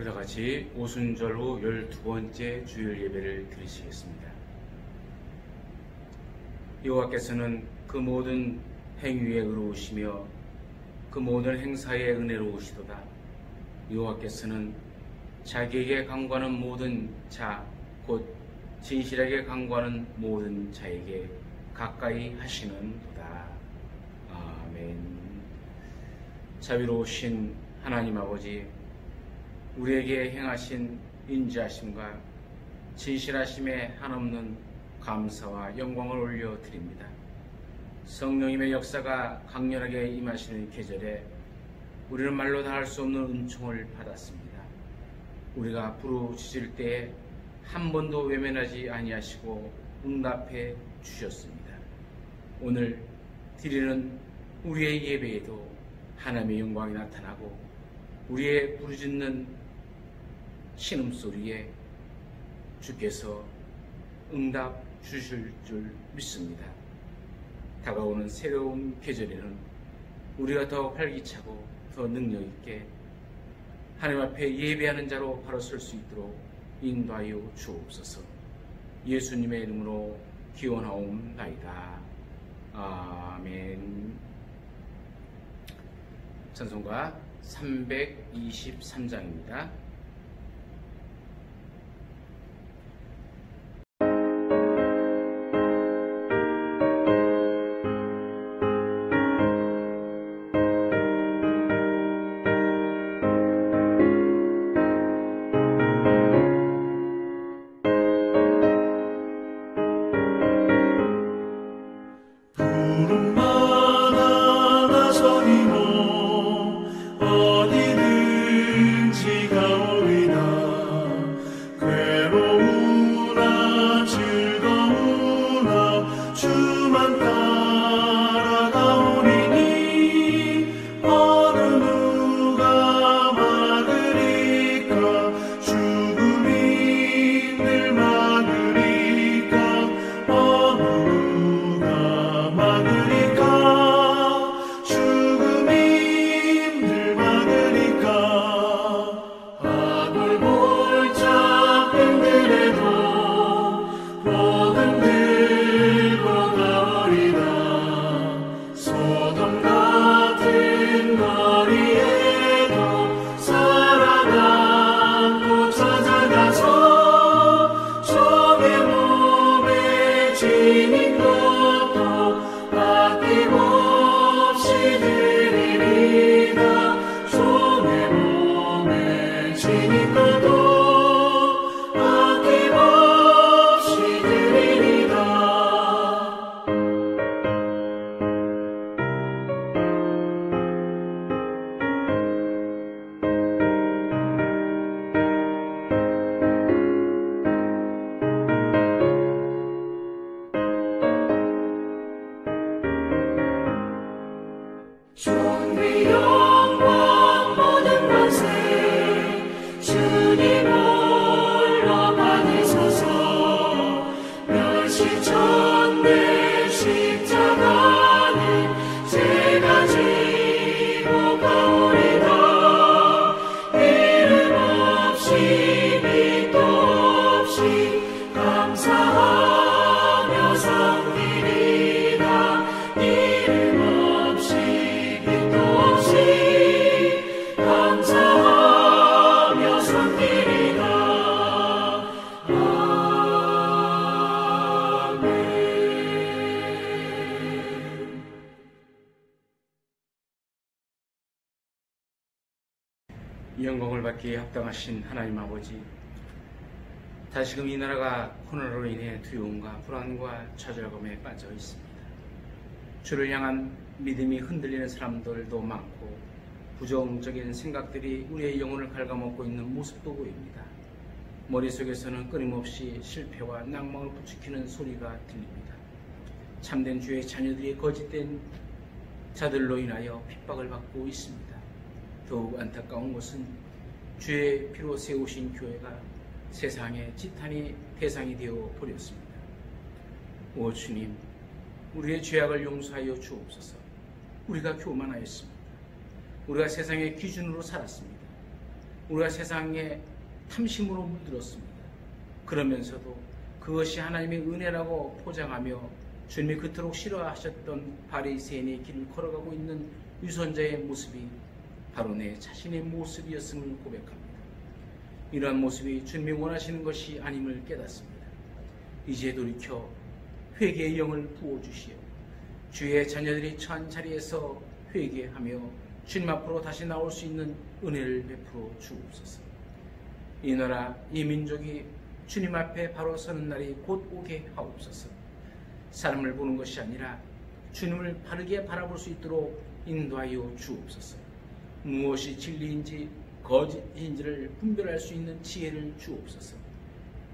우리 같이 오순절 후 12번째 주일 예배를 드리시겠습니다. 여호와께서는 그 모든 행위에 의로우시며 그 모든 행사에 은혜로우시도다. 여호와께서는 자기에게 간구하는 모든 자, 곧 진실하게 간구하는 모든 자에게 가까이 하시는도다. 아멘. 자비로우신 하나님 아버지, 우리에게 행하신 인자하심과 진실하심에 한없는 감사와 영광을 올려드립니다. 성령님의 역사가 강렬하게 임하시는 계절에 우리는 말로 다 할 수 없는 은총을 받았습니다. 우리가 부르짖을 때에 한 번도 외면하지 아니하시고 응답해 주셨습니다. 오늘 드리는 우리의 예배에도 하나님의 영광이 나타나고 우리의 부르짖는 신음소리에 주께서 응답 주실 줄 믿습니다. 다가오는 새로운 계절에는 우리가 더 활기차고 더 능력있게 하나님 앞에 예배하는 자로 바로 설 수 있도록 인도하여 주옵소서. 예수님의 이름으로 기원하옵나이다. 아멘. 찬송가 323장입니다. 영광을 받기에 합당하신 하나님 아버지, 다시금 이 나라가 코로나로 인해 두려움과 불안과 좌절감에 빠져 있습니다. 주를 향한 믿음이 흔들리는 사람들도 많고 부정적인 생각들이 우리의 영혼을 갉아먹고 있는 모습도 보입니다. 머릿속에서는 끊임없이 실패와 낭망을 부추기는 소리가 들립니다. 참된 주의 자녀들이 거짓된 자들로 인하여 핍박을 받고 있습니다. 더욱 안타까운 것은 주의 피로 세우신 교회가 세상의 지탄의 대상이 되어 버렸습니다. 오 주님, 우리의 죄악을 용서하여 주옵소서. 우리가 교만하였습니다. 우리가 세상의 기준으로 살았습니다. 우리가 세상에 탐심으로 물들었습니다. 그러면서도 그것이 하나님의 은혜라고 포장하며 주님이 그토록 싫어하셨던 바리새인의 길을 걸어가고 있는 유선자의 모습이 바로 내 자신의 모습이었음을 고백합니다. 이러한 모습이 주님이 원하시는 것이 아님을 깨닫습니다. 이제 돌이켜 회개의 영을 부어주시오. 주의 자녀들이 처한 자리에서 회개하며 주님 앞으로 다시 나올 수 있는 은혜를 베풀어 주옵소서. 이 나라, 이 민족이 주님 앞에 바로 서는 날이 곧 오게 하옵소서. 사람을 보는 것이 아니라 주님을 바르게 바라볼 수 있도록 인도하여 주옵소서. 무엇이 진리인지 거짓인지를 분별할 수 있는 지혜를 주옵소서.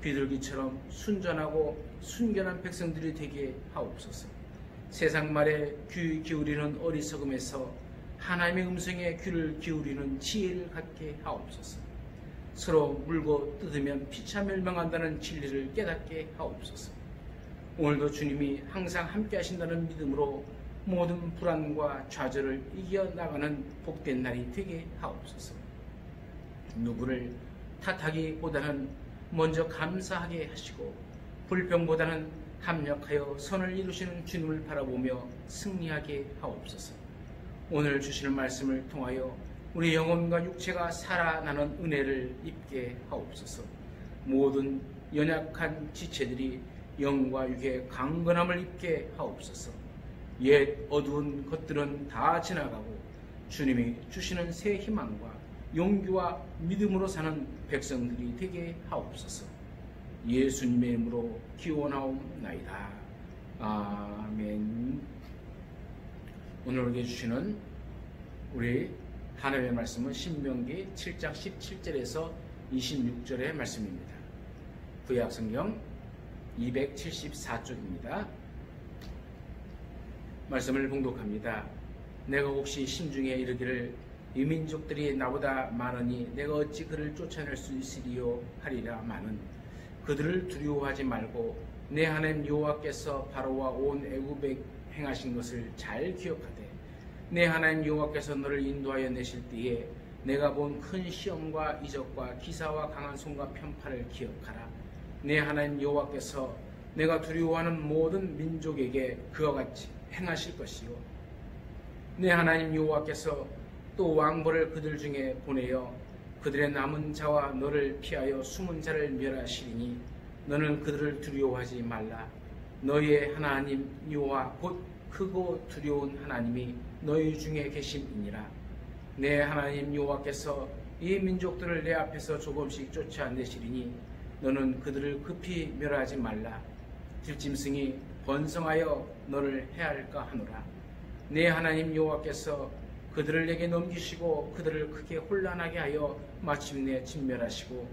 비둘기처럼 순전하고 순결한 백성들이 되게 하옵소서. 세상 말에 귀 기울이는 어리석음에서 하나님의 음성에 귀를 기울이는 지혜를 갖게 하옵소서. 서로 물고 뜯으면 피차 멸망한다는 진리를 깨닫게 하옵소서. 오늘도 주님이 항상 함께 하신다는 믿음으로 모든 불안과 좌절을 이겨나가는 복된 날이 되게 하옵소서. 누구를 탓하기보다는 먼저 감사하게 하시고 불평보다는 합력하여 선을 이루시는 주님을 바라보며 승리하게 하옵소서. 오늘 주시는 말씀을 통하여 우리 영혼과 육체가 살아나는 은혜를 입게 하옵소서. 모든 연약한 지체들이 영과 육의 강건함을 입게 하옵소서. 옛 어두운 것들은 다 지나가고 주님이 주시는 새 희망과 용기와 믿음으로 사는 백성들이 되게 하옵소서. 예수님의 이름으로 기원하옵나이다. 아멘. 오늘 우리에게 주시는 우리 하나님의 말씀은 신명기 7장 17절에서 26절의 말씀입니다. 구약성경 274쪽입니다. 말씀을 봉독합니다. 내가 혹시 심중에 이르기를 이 민족들이 나보다 많으니 내가 어찌 그를 쫓아낼 수 있으리요 하리라마는 그들을 두려워하지 말고 내 하나님 여호와께서 바로와 온 애굽에 행하신 것을 잘 기억하되 내 하나님 여호와께서 너를 인도하여 내실 때에 내가 본 큰 시험과 이적과 기사와 강한 손과 편파를 기억하라. 내 하나님 여호와께서 내가 두려워하는 모든 민족에게 그와 같이 행하실 것이요 내 하나님 여호와께서 또 왕벌을 그들 중에 보내어 그들의 남은 자와 너를 피하여 숨은 자를 멸하시리니 너는 그들을 두려워하지 말라. 너희의 하나님 여호와 곧 크고 두려운 하나님이 너희 중에 계심이니라. 내 하나님 여호와께서 이 민족들을 내 앞에서 조금씩 쫓아내시리니 너는 그들을 급히 멸하지 말라. 들짐승이 번성하여 너를 해할까 하노라. 내 하나님 여호와께서 그들을 내게 넘기시고 그들을 크게 혼란하게 하여 마침내 진멸하시고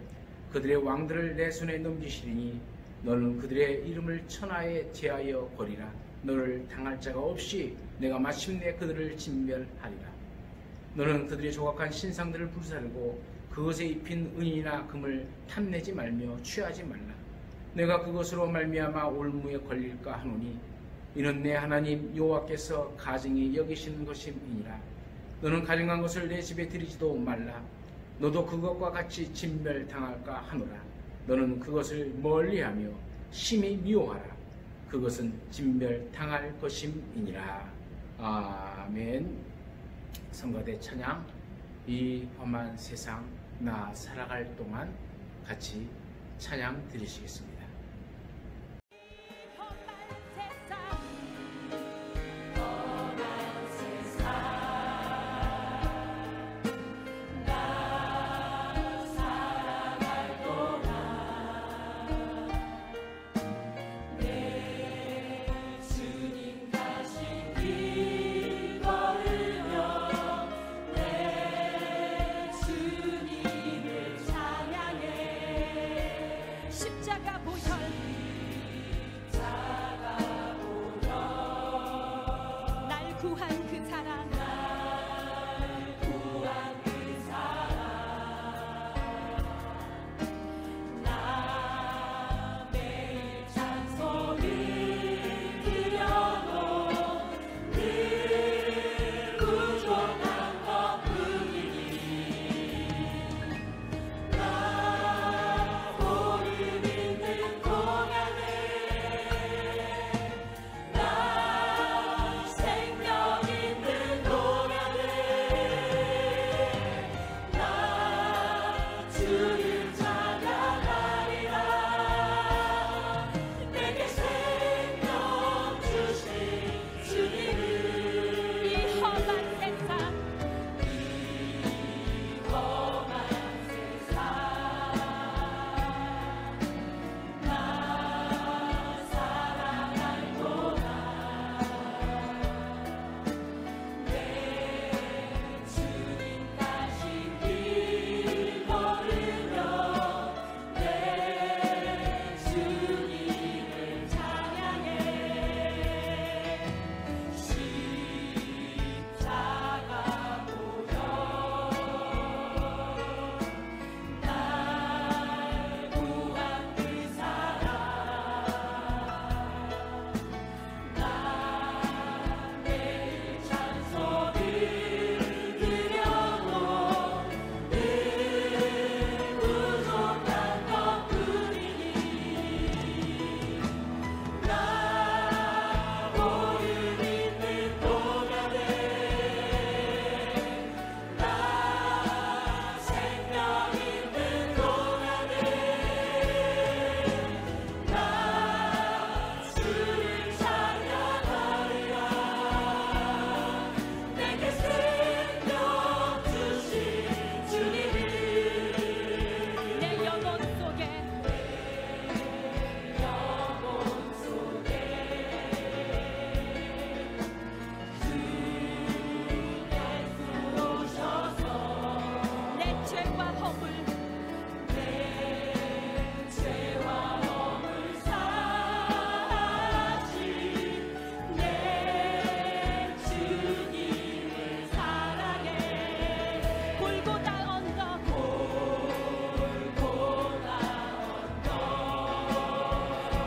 그들의 왕들을 내 손에 넘기시리니 너는 그들의 이름을 천하에 제하여 버리라. 너를 당할 자가 없이 내가 마침내 그들을 진멸하리라. 너는 그들의 조각한 신상들을 불살고 그것에 입힌 은이나 금을 탐내지 말며 취하지 말라. 내가 그것으로 말미암아 올무에 걸릴까 하노니 이는 내 하나님 여호와께서 가증히 여기시는 것임이니라. 너는 가증한 것을 내 집에 들이지도 말라. 너도 그것과 같이 진멸당할까 하노라. 너는 그것을 멀리하며 심히 미워하라. 그것은 진멸당할 것임이니라. 아멘. 성가대 찬양. 이 험한 세상 나 살아갈 동안 같이 찬양 드리시겠습니다. 십자가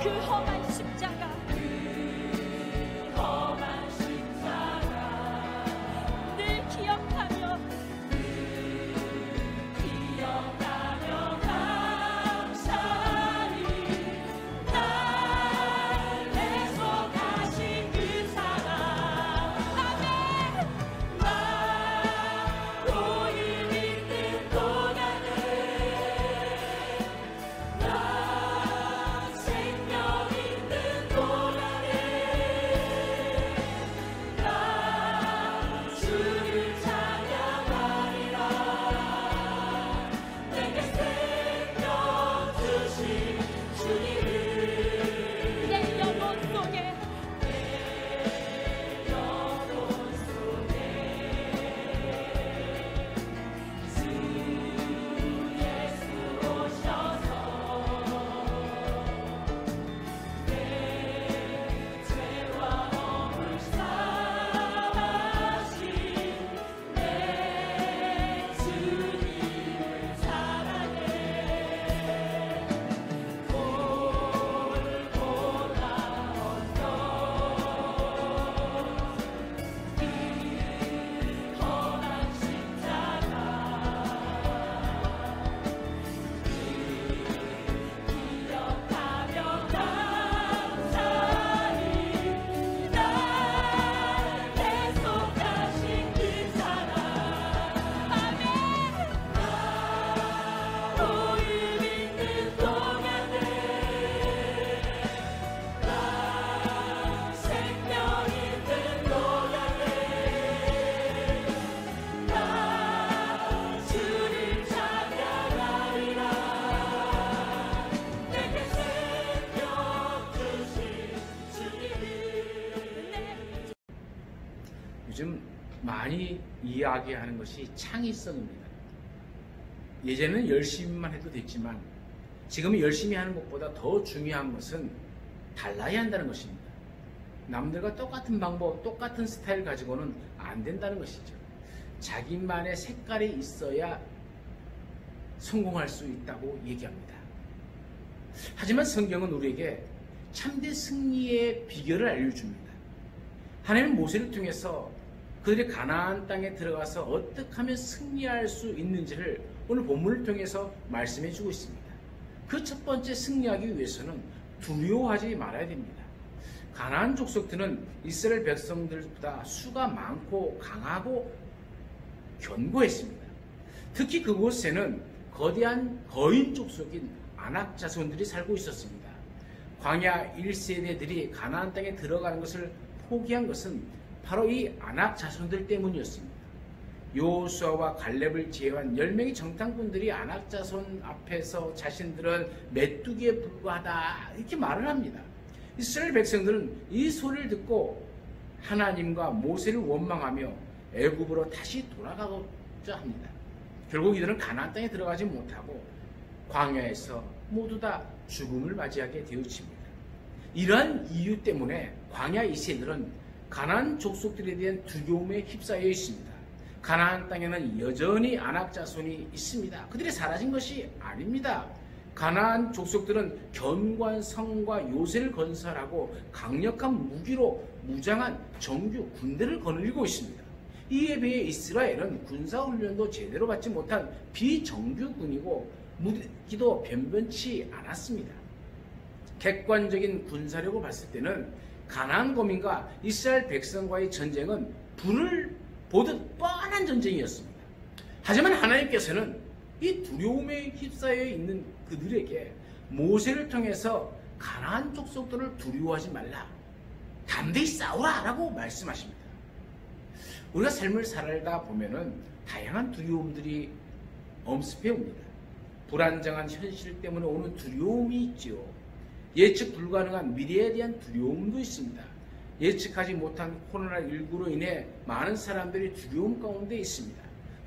그 험한 십자가, 늘 기억하며 감사히 날 애속하신 그 사랑. 아멘. 나 고유 있는 동안에 나 생명 있는 동안에 나 주를 찬양하리라. 내게 생명 주신 주님을 내 영혼 속에 주 예수 오셔서 내 죄와 허물 사하신 내 주님을 사랑해. 골고다 언덕 이 험한 십자가 기억하며 감사히 날 애속하신 그 사랑. 아멘. 나 고유 있는 동안에 나 생명 있는 동안에 나 주를 찬양하리라. 내게 생명 주신 주님을. 요즘 많이 이야기하는 것이 창의성입니다. 예전에는 열심히만 해도 됐지만 지금은 열심히 하는 것보다 더 중요한 것은 달라야 한다는 것입니다. 남들과 똑같은 방법, 똑같은 스타일 가지고는 안 된다는 것이죠. 자기만의 색깔이 있어야 성공할 수 있다고 얘기합니다. 하지만 성경은 우리에게 참된 승리의 비결을 알려줍니다. 하나님은 모세를 통해서 그들이 가나안 땅에 들어가서 어떻게 하면 승리할 수 있는지를 오늘 본문을 통해서 말씀해 주고 있습니다. 그 첫 번째 승리하기 위해서는 두려워하지 말아야 됩니다. 가나안 족속들은 이스라엘 백성들보다 수가 많고 강하고 견고했습니다. 특히 그곳에는 거대한 거인 족속인 아낙 자손들이 살고 있었습니다. 광야 1세대들이 가나안 땅에 들어가는 것을 포기한 것은 바로 이 아낙 자손들 때문이었습니다. 여호수아와 갈렙을 제외한 10명의 정탐꾼들이 아낙 자손 앞에서 자신들은 메뚜기에 불과하다 이렇게 말을 합니다. 이스라엘 백성들은 이 소리를 듣고 하나님과 모세를 원망하며 애굽으로 다시 돌아가고자 합니다. 결국 이들은 가나안 땅에 들어가지 못하고 광야에서 모두 다 죽음을 맞이하게 되어집니다. 이러한 이유 때문에 광야 2세들은 가나안 족속들에 대한 두려움에 휩싸여 있습니다. 가나안 땅에는 여전히 아낙 자손이 있습니다. 그들이 사라진 것이 아닙니다. 가나안 족속들은 견고한 성과 요새를 건설하고 강력한 무기로 무장한 정규 군대를 거느리고 있습니다. 이에 비해 이스라엘은 군사훈련도 제대로 받지 못한 비정규군이고 무기도 변변치 않았습니다. 객관적인 군사력을 봤을 때는 가나안 거민과 이스라엘 백성과의 전쟁은 불을 보듯 뻔한 전쟁이었습니다. 하지만 하나님께서는 이 두려움에 휩싸여 있는 그들에게 모세를 통해서 가나안 족속들을 두려워하지 말라, 담대히 싸우라 라고 말씀하십니다. 우리가 삶을 살다 보면은 다양한 두려움들이 엄습해 옵니다. 불안정한 현실 때문에 오는 두려움이 있지요. 예측 불가능한 미래에 대한 두려움도 있습니다. 예측하지 못한 코로나19로 인해 많은 사람들이 두려움 가운데 있습니다.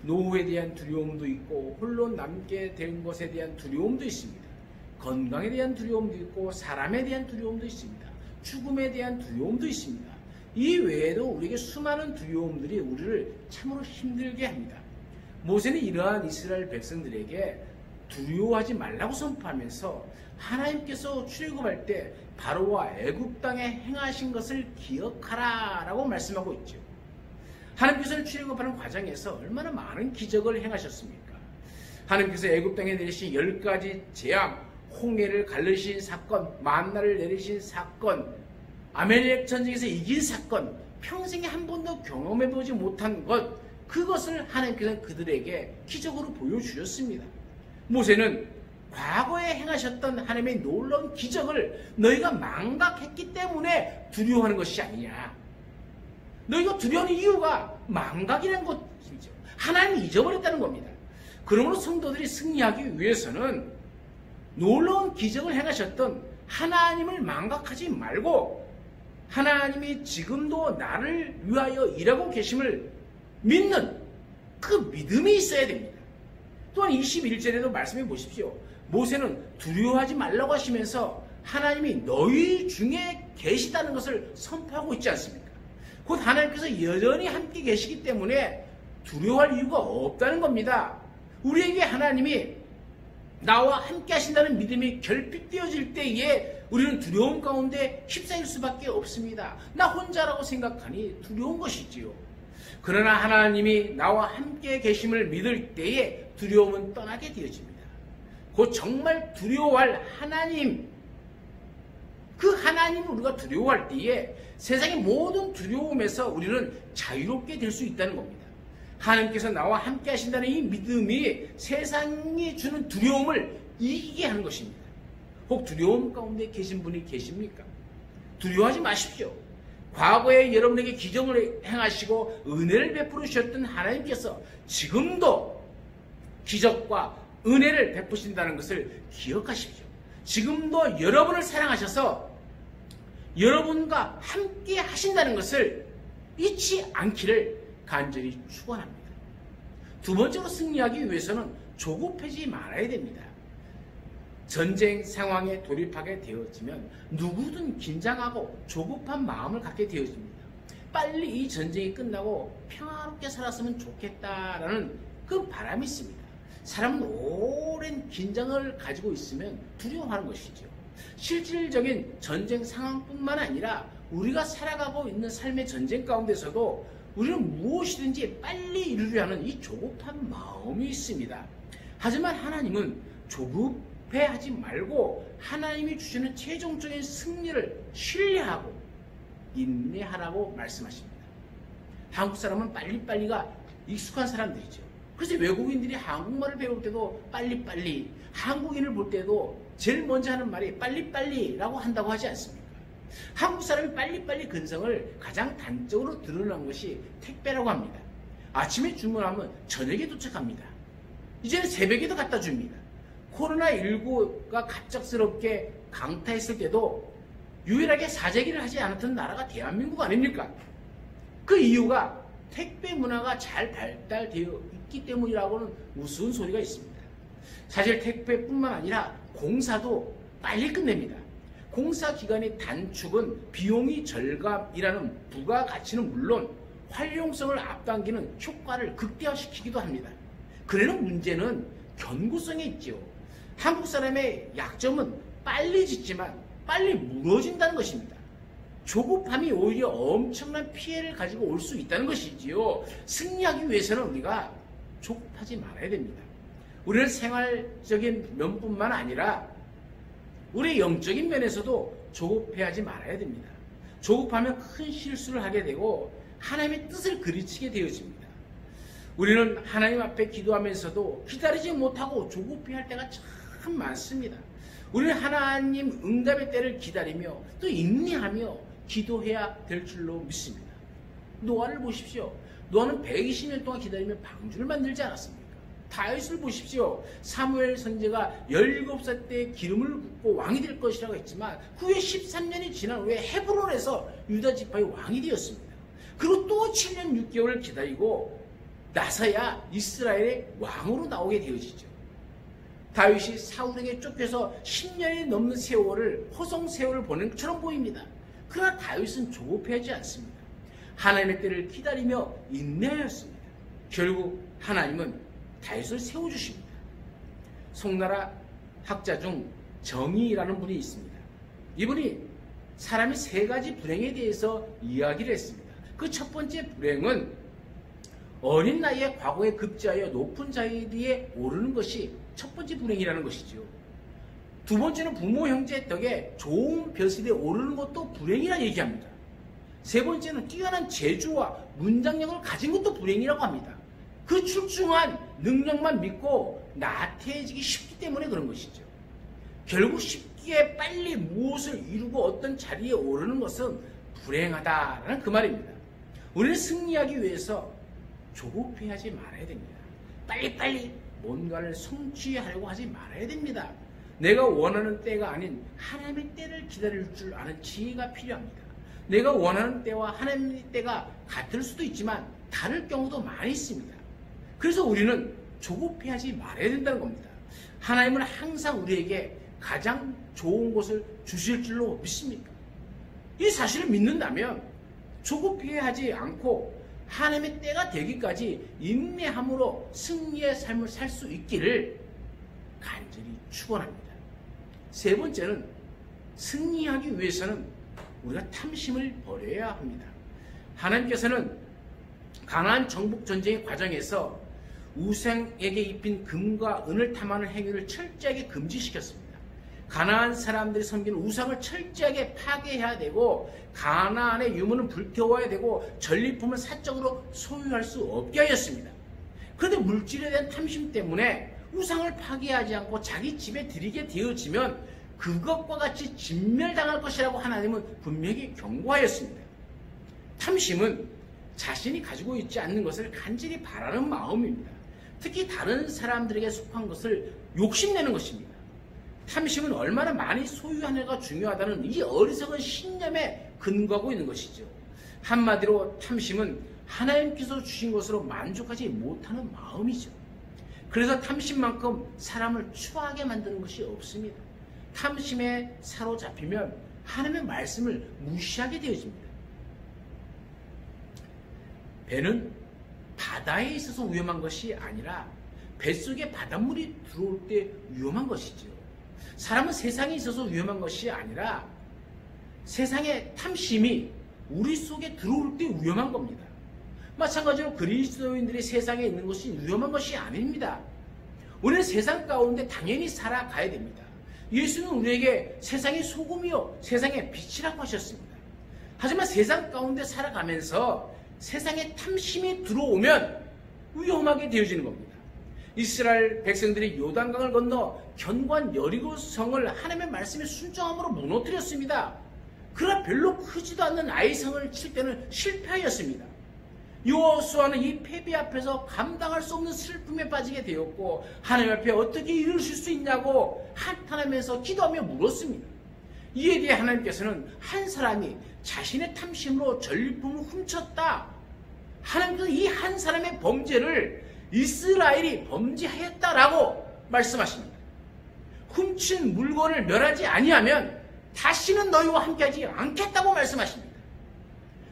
노후에 대한 두려움도 있고 홀로 남게 된 것에 대한 두려움도 있습니다. 건강에 대한 두려움도 있고 사람에 대한 두려움도 있습니다. 죽음에 대한 두려움도 있습니다. 이 외에도 우리에게 수많은 두려움들이 우리를 참으로 힘들게 합니다. 모세는 이러한 이스라엘 백성들에게 두려워하지 말라고 선포하면서 하나님께서 출애굽할 때 바로와 애굽 땅에 행하신 것을 기억하라 라고 말씀하고 있죠. 하나님께서는 출애굽하는 과정에서 얼마나 많은 기적을 행하셨습니까? 하나님께서 애굽 땅에 내리신 10가지 재앙, 홍해를 갈르신 사건, 만나를 내리신 사건, 아멜렉 전쟁에서 이긴 사건, 평생에 한 번도 경험해보지 못한 것, 그것을 하나님께서는 그들에게 기적으로 보여주셨습니다. 모세는 과거에 행하셨던 하나님의 놀라운 기적을 너희가 망각했기 때문에 두려워하는 것이 아니냐. 너희가 두려워하는 이유가 망각이라는 것이죠. 하나님이 잊어버렸다는 겁니다. 그러므로 성도들이 승리하기 위해서는 놀라운 기적을 행하셨던 하나님을 망각하지 말고 하나님이 지금도 나를 위하여 일하고 계심을 믿는 그 믿음이 있어야 됩니다. 또한 21절에도 말씀해 보십시오. 모세는 두려워하지 말라고 하시면서 하나님이 너희 중에 계시다는 것을 선포하고 있지 않습니까? 곧 하나님께서 여전히 함께 계시기 때문에 두려워할 이유가 없다는 겁니다. 우리에게 하나님이 나와 함께 하신다는 믿음이 결핍되어질 때에 우리는 두려움 가운데 휩싸일 수밖에 없습니다. 나 혼자라고 생각하니 두려운 것이지요. 그러나 하나님이 나와 함께 계심을 믿을 때에 두려움은 떠나게 되어집니다. 곧 정말 두려워할 하나님, 그 하나님을 우리가 두려워할 때에 세상의 모든 두려움에서 우리는 자유롭게 될 수 있다는 겁니다. 하나님께서 나와 함께 하신다는 이 믿음이 세상이 주는 두려움을 이기게 하는 것입니다. 혹 두려움 가운데 계신 분이 계십니까? 두려워하지 마십시오. 과거에 여러분에게 기적을 행하시고 은혜를 베풀어 주셨던 하나님께서 지금도 기적과 은혜를 베푸신다는 것을 기억하십시오. 지금도 여러분을 사랑하셔서 여러분과 함께 하신다는 것을 잊지 않기를 간절히 축원합니다. 두 번째로 승리하기 위해서는 조급하지 말아야 됩니다. 전쟁 상황에 돌입하게 되어지면 누구든 긴장하고 조급한 마음을 갖게 되어집니다. 빨리 이 전쟁이 끝나고 평화롭게 살았으면 좋겠다라는 그 바람이 있습니다. 사람은 오랜 긴장을 가지고 있으면 두려워하는 것이죠. 실질적인 전쟁 상황뿐만 아니라 우리가 살아가고 있는 삶의 전쟁 가운데서도 우리는 무엇이든지 빨리 이루려 하는 이 조급한 마음이 있습니다. 하지만 하나님은 조급해하지 말고 하나님이 주시는 최종적인 승리를 신뢰하고 인내하라고 말씀하십니다. 한국 사람은 빨리빨리가 익숙한 사람들이죠. 그래서 외국인들이 한국말을 배울 때도 빨리빨리, 한국인을 볼 때도 제일 먼저 하는 말이 빨리빨리라고 한다고 하지 않습니까? 한국 사람이 빨리빨리 근성을 가장 단적으로 드러난 것이 택배라고 합니다. 아침에 주문하면 저녁에 도착합니다. 이제는 새벽에도 갖다 줍니다. 코로나19가 갑작스럽게 강타했을 때도 유일하게 사재기를 하지 않았던 나라가 대한민국 아닙니까? 그 이유가 택배 문화가 잘 발달되어 있기 때문이라고는 우스운 소리가 있습니다. 사실 택배뿐만 아니라 공사도 빨리 끝냅니다. 공사 기간의 단축은 비용이 절감이라는 부가가치는 물론 활용성을 앞당기는 효과를 극대화시키기도 합니다. 그러나 문제는 견고성에 있지요. 한국 사람의 약점은 빨리 짓지만 빨리 무너진다는 것입니다. 조급함이 오히려 엄청난 피해를 가지고 올 수 있다는 것이지요. 승리하기 위해서는 우리가 조급하지 말아야 됩니다. 우리는 생활적인 면뿐만 아니라 우리의 영적인 면에서도 조급해하지 말아야 됩니다. 조급하면 큰 실수를 하게 되고 하나님의 뜻을 그르치게 되어집니다. 우리는 하나님 앞에 기도하면서도 기다리지 못하고 조급해할 때가 참 많습니다. 우리는 하나님 응답의 때를 기다리며 또 인내하며 기도해야 될 줄로 믿습니다. 노아를 보십시오. 노아는 120년 동안 기다리며 방주를 만들지 않았습니까? 다윗을 보십시오. 사무엘 선지자가 17살 때 기름을 붓고 왕이 될 것이라고 했지만 그 후에 13년이 지난 후에 헤브론에서 유다 지파의 왕이 되었습니다. 그리고 또 7년 6개월을 기다리고 나서야 이스라엘의 왕으로 나오게 되어지죠. 다윗이 사울에게 쫓겨서 10년이 넘는 세월을 허송 세월을 보낸 것처럼 보입니다. 그러나 다윗은 조급해하지 않습니다. 하나님의 때를 기다리며 인내하였습니다. 결국 하나님은 다윗을 세워주십니다. 송나라 학자 중 정의라는 분이 있습니다. 이분이 사람이 세 가지 불행에 대해서 이야기를 했습니다. 그 첫 번째 불행은 어린 나이에 과거에 급제하여 높은 자리에 오르는 것이 첫 번째 불행이라는 것이죠. 두 번째는 부모 형제 덕에 좋은 벼슬에 오르는 것도 불행이라 얘기합니다. 세 번째는 뛰어난 재주와 문장력을 가진 것도 불행이라고 합니다. 그 출중한 능력만 믿고 나태해지기 쉽기 때문에 그런 것이죠. 결국 쉽게 빨리 무엇을 이루고 어떤 자리에 오르는 것은 불행하다라는 그 말입니다. 우리는 승리하기 위해서 조급해하지 말아야 됩니다. 빨리빨리 뭔가를 성취하려고 하지 말아야 됩니다. 내가 원하는 때가 아닌 하나님의 때를 기다릴 줄 아는 지혜가 필요합니다. 내가 원하는 때와 하나님의 때가 같을 수도 있지만 다를 경우도 많이 있습니다. 그래서 우리는 조급해하지 말아야 된다는 겁니다. 하나님은 항상 우리에게 가장 좋은 것을 주실 줄로 믿습니까? 이 사실을 믿는다면 조급해하지 않고 하나님의 때가 되기까지 인내함으로 승리의 삶을 살 수 있기를 간절히 축원합니다. 세 번째는 승리하기 위해서는 우리가 탐심을 버려야 합니다. 하나님께서는 가나안 정복 전쟁의 과정에서 우상에게 입힌 금과 은을 탐하는 행위를 철저하게 금지시켰습니다. 가나안 사람들이 섬기는 우상을 철저하게 파괴해야 되고 가나안의 유물은 불태워야 되고 전리품을 사적으로 소유할 수 없게 하였습니다. 그런데 물질에 대한 탐심 때문에 우상을 파괴하지 않고 자기 집에 들이게 되어지면 그것과 같이 진멸당할 것이라고 하나님은 분명히 경고하였습니다. 탐심은 자신이 가지고 있지 않는 것을 간절히 바라는 마음입니다. 특히 다른 사람들에게 속한 것을 욕심내는 것입니다. 탐심은 얼마나 많이 소유하느냐가 중요하다는 이 어리석은 신념에 근거하고 있는 것이죠. 한마디로 탐심은 하나님께서 주신 것으로 만족하지 못하는 마음이죠. 그래서 탐심만큼 사람을 추하게 만드는 것이 없습니다. 탐심에 사로잡히면 하나님의 말씀을 무시하게 되어집니다. 배는 바다에 있어서 위험한 것이 아니라 뱃속에 바닷물이 들어올 때 위험한 것이죠. 사람은 세상에 있어서 위험한 것이 아니라 세상의 탐심이 우리 속에 들어올 때 위험한 겁니다. 마찬가지로 그리스도인들이 세상에 있는 것이 위험한 것이 아닙니다. 우리는 세상 가운데 당연히 살아가야 됩니다. 예수는 우리에게 세상의 소금이요 세상의 빛이라고 하셨습니다. 하지만 세상 가운데 살아가면서 세상에 탐심이 들어오면 위험하게 되어지는 겁니다. 이스라엘 백성들이 요단강을 건너 견고한 여리고 성을 하나님의 말씀에 순종함으로 무너뜨렸습니다. 그러나 별로 크지도 않는 아이성을 칠 때는 실패하였습니다. 여호수아는 이 패배 앞에서 감당할 수 없는 슬픔에 빠지게 되었고 하나님 앞에 어떻게 이루실 수 있냐고 한탄하면서 기도하며 물었습니다. 이에 대해 하나님께서는 한 사람이 자신의 탐심으로 전리품을 훔쳤다. 하나님께서 이 한 사람의 범죄를 이스라엘이 범죄하였다라고 말씀하십니다. 훔친 물건을 멸하지 아니하면 다시는 너희와 함께하지 않겠다고 말씀하십니다.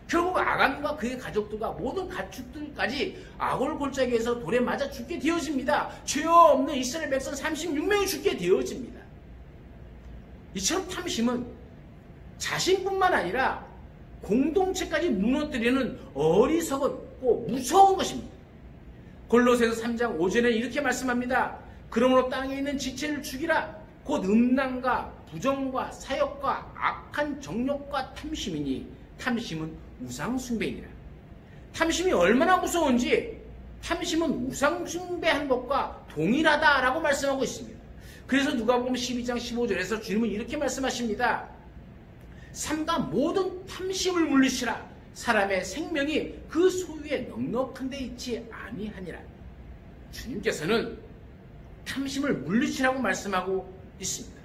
결국 아간과 그의 가족들과 모든 가축들까지 아골 골짜기에서 돌에 맞아 죽게 되어집니다. 죄 없는 이스라엘 백성 36명이 죽게 되어집니다. 이처럼 탐심은 자신뿐만 아니라 공동체까지 무너뜨리는 어리석은 무서운 것입니다. 골로새서 3장 5절에 이렇게 말씀합니다. 그러므로 땅에 있는 지체를 죽이라. 곧 음란과 부정과 사욕과 악한 정욕과 탐심이니 탐심은 우상숭배이니라. 탐심이 얼마나 무서운지 탐심은 우상숭배한 것과 동일하다라고 말씀하고 있습니다. 그래서 누가복음 12장 15절에서 주님은 이렇게 말씀하십니다. 삼가 모든 탐심을 물리치라. 사람의 생명이 그 소유에 넉넉한 데 있지 아니하니라. 주님께서는 탐심을 물리치라고 말씀하고 있습니다.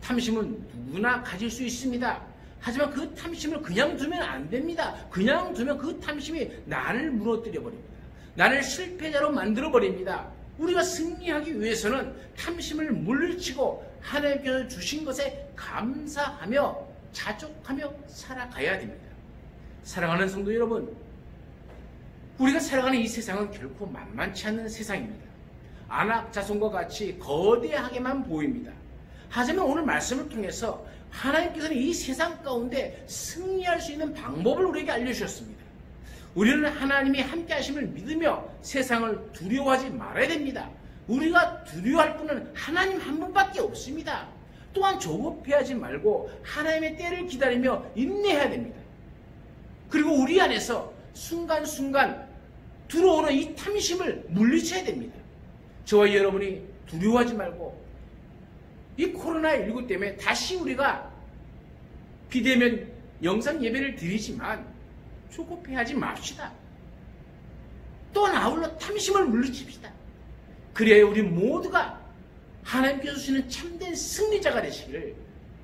탐심은 누구나 가질 수 있습니다. 하지만 그 탐심을 그냥 두면 안 됩니다. 그냥 두면 그 탐심이 나를 무너뜨려 버립니다. 나를 실패자로 만들어 버립니다. 우리가 승리하기 위해서는 탐심을 물리치고 하나님께서 주신 것에 감사하며 자족하며 살아가야 됩니다. 사랑하는 성도 여러분, 우리가 살아가는 이 세상은 결코 만만치 않은 세상입니다. 안악 자손과 같이 거대하게만 보입니다. 하지만 오늘 말씀을 통해서 하나님께서는 이 세상 가운데 승리할 수 있는 방법을 우리에게 알려주셨습니다. 우리는 하나님이 함께 하심을 믿으며 세상을 두려워하지 말아야 됩니다. 우리가 두려워할 분은 하나님 한 분밖에 없습니다. 또한 조급해하지 말고 하나님의 때를 기다리며 인내해야 됩니다. 그리고 우리 안에서 순간순간 들어오는 이 탐심을 물리쳐야 됩니다. 저와 여러분이 두려워하지 말고 이 코로나19 때문에 다시 우리가 비대면 영상 예배를 드리지만 조급해하지 맙시다. 또한 아울러 탐심을 물리칩시다. 그래야 우리 모두가 하나님께서 주시는 참된 승리자가 되시기를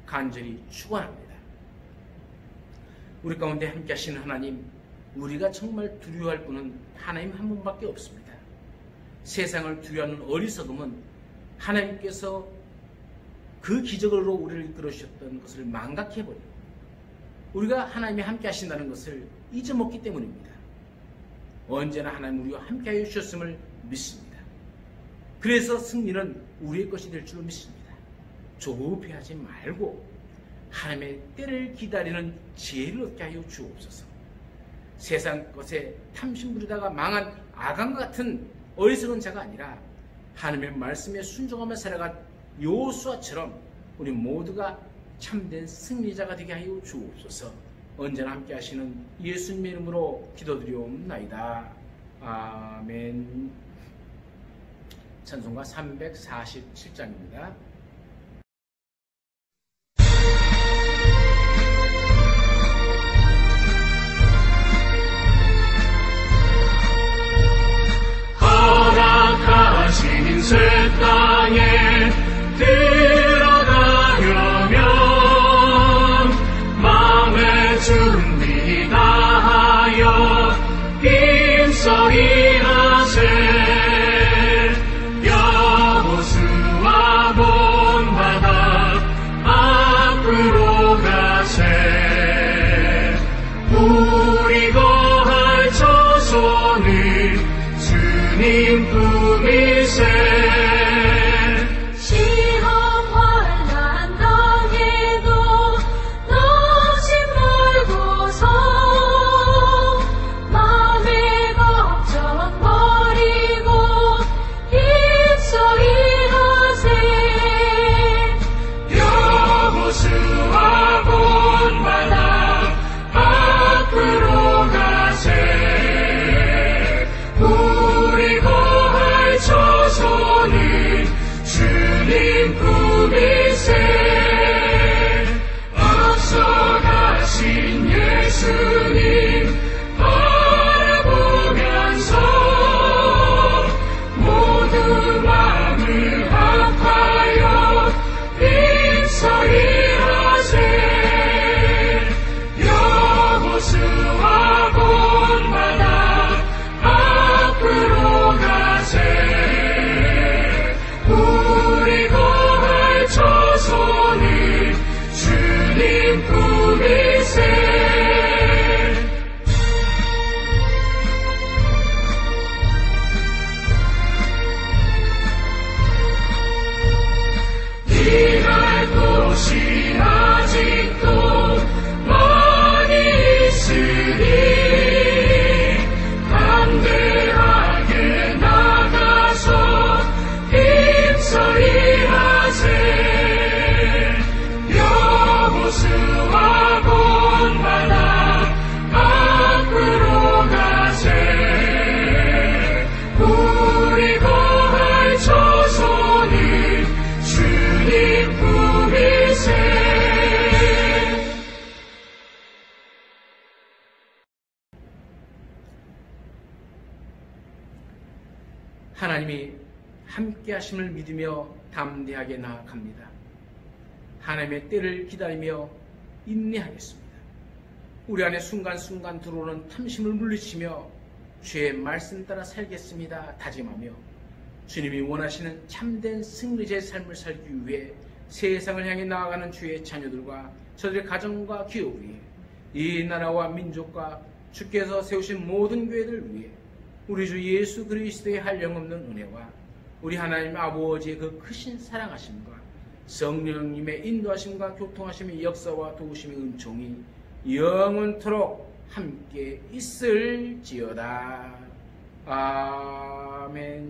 간절히 축원합니다. 우리 가운데 함께 하시는 하나님, 우리가 정말 두려워할 분은 하나님 한 분밖에 없습니다. 세상을 두려워하는 어리석음은 하나님께서 그 기적으로 우리를 이끌어 주셨던 것을 망각해버리고 우리가 하나님이 함께 하신다는 것을 잊어먹기 때문입니다. 언제나 하나님 우리와 함께하여 주셨음을 믿습니다. 그래서 승리는 우리의 것이 될 줄 믿습니다. 조급해하지 말고 하나님의 때를 기다리는 지혜를 얻게 하여 주옵소서. 세상 것에 탐심 부리다가 망한 아간 같은 어리석은 자가 아니라 하나님의 말씀에 순종하며 살아간 여호수아처럼 우리 모두가 참된 승리자가 되게 하여 주옵소서. 언제나 함께 하시는 예수님의 이름으로 기도드리옵나이다. 아멘. 찬송가 347장입니다. 허락하신 새 땅에 들어가려면 마음의 준비 다하여 힘써 일하세. 여호수아 본받아 앞으로 가세. 우리 거할 처소는 주님 품이세. 앞서가신 예수님 바라보면서 모두 마음을 합하여 힘써 일하세. 여호수아 본받아 앞으로 가세. 우리 거할 처소는 주님 품이세. 일할 곳이 아직도 많이 있으니 담대하게 나가서 힘써 일하세. 여호수아 본받아 앞으로 가세. 우리 거할 처소는 주님 품이세. 하나님이 함께 하심을 믿으며 담대하게 나아갑니다. 하나님의 때를 기다리며 인내하겠습니다. 우리 안에 순간순간 들어오는 탐심을 물리치며 주의 말씀 따라 살겠습니다 다짐하며 주님이 원하시는 참된 승리자의 삶을 살기 위해 세상을 향해 나아가는 주의 자녀들과 저들의 가정과 기업 위에 이 나라와 민족과 주께서 세우신 모든 교회들 위해 우리 주 예수 그리스도의 한량없는 은혜와 우리 하나님 아버지의 그 크신 사랑하심과 성령님의 인도하심과 교통하심의 역사와 도우심의 은총이 영원토록 함께 있을지어다. 아멘.